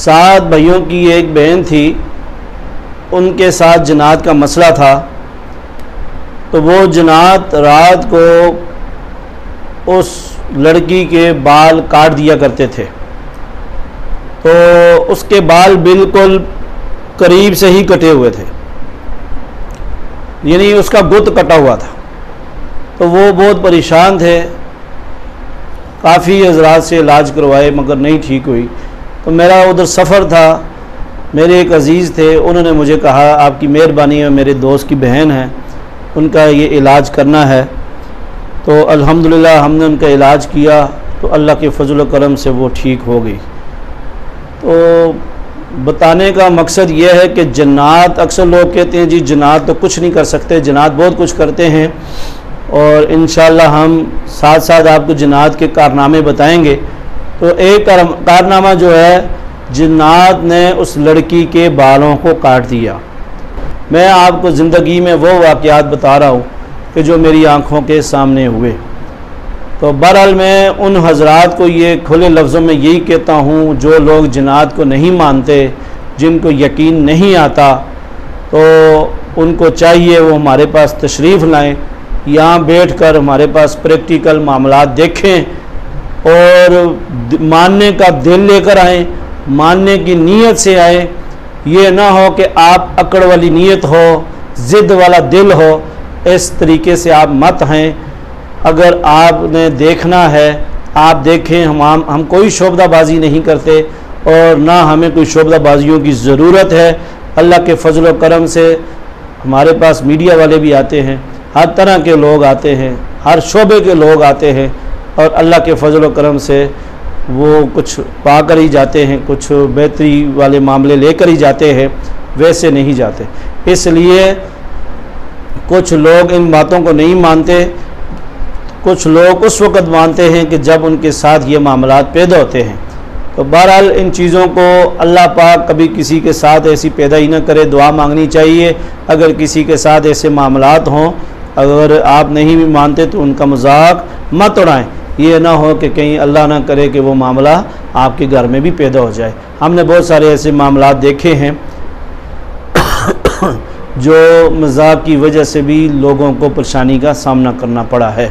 7 بھائیوں کی ایک بہن تھی، ان کے ساتھ جنات کا مسئلہ تھا، تو وہ جنات رات کو اس لڑکی کے بال کاٹ دیا کرتے تھے، تو اس کے بال بالکل قریب سے ہی کٹے ہوئے تھے، یعنی اس کا گت کٹا ہوا تھا، تو وہ بہت پریشان تھے، کافی حضرات سے علاج کروائے مگر نہیں ٹھیک ہوئی۔ تو میرا ادھر سفر تھا، میرے ایک عزیز تھے، انہوں نے مجھے کہا آپ کی مہربانی ہے، میرے دوست کی بہن ہے، ان کا یہ علاج کرنا ہے، تو الحمدللہ ہم نے ان کا علاج کیا، تو اللہ کے فضل و کرم سے وہ ٹھیک ہو گئی۔ تو بتانے کا مقصد یہ ہے کہ جنات، اکثر لوگ کہتے ہیں جی جنات تو کچھ نہیں کر سکتے، جنات بہت کچھ کرتے ہیں، اور انشاءاللہ ہم ساتھ ساتھ آپ کو جنات کے کارنامے بتائیں گے۔ تو ایک کارنامہ جو ہے، جنات نے اس لڑکی کے بالوں کو کاٹ دیا۔ میں آپ کو زندگی میں وہ واقعات بتا رہا ہوں کہ جو میری آنکھوں کے سامنے ہوئے۔ تو بہرحال میں ان حضرات کو یہ کھلے لفظوں میں یہی کہتا ہوں، جو لوگ جنات کو نہیں مانتے، جن کو یقین نہیں آتا، تو ان کو چاہیے وہ ہمارے پاس تشریف لائیں، یہاں بیٹھ کر ہمارے پاس پریکٹیکل معاملات دیکھیں اور ماننے کا دل لے کر آئیں، ماننے کی نیت سے آئیں۔ یہ نہ ہو کہ آپ اکڑ والی نیت ہو، ضد والا دل ہو، اس طریقے سے آپ مت ہیں۔ اگر آپ نے دیکھنا ہے آپ دیکھیں، ہم کوئی شعبدہ بازی نہیں کرتے اور نہ ہمیں کوئی شعبدہ بازیوں کی ضرورت ہے۔ اللہ کے فضل و کرم سے ہمارے پاس میڈیا والے بھی آتے ہیں، ہر طرح کے لوگ آتے ہیں، ہر شعبے کے لوگ آتے ہیں، اور اللہ کے فضل و کرم سے وہ کچھ پا کر ہی جاتے ہیں، کچھ بہتری والے معاملے لے کر ہی جاتے ہیں، ویسے نہیں جاتے۔ اس لیے کچھ لوگ ان باتوں کو نہیں مانتے، کچھ لوگ اس وقت مانتے ہیں کہ جب ان کے ساتھ یہ معاملات پیدا ہوتے ہیں۔ تو بہرحال ان چیزوں کو اللہ پاک کبھی کسی کے ساتھ ایسی پیدا ہی نہ کرے، دعا مانگنی چاہیے۔ اگر کسی کے ساتھ ایسے معاملات ہوں، اگر آپ نہیں بھی مانتے تو ان کا مذاق مت اڑائیں، یہ نہ ہو کہ کہیں اللہ نہ کرے کہ وہ معاملہ آپ کے گھر میں بھی پیدا ہو جائے۔ ہم نے بہت سارے ایسے معاملات دیکھے ہیں جو مذاق کی وجہ سے بھی لوگوں کو پریشانی کا سامنا کرنا پڑا ہے۔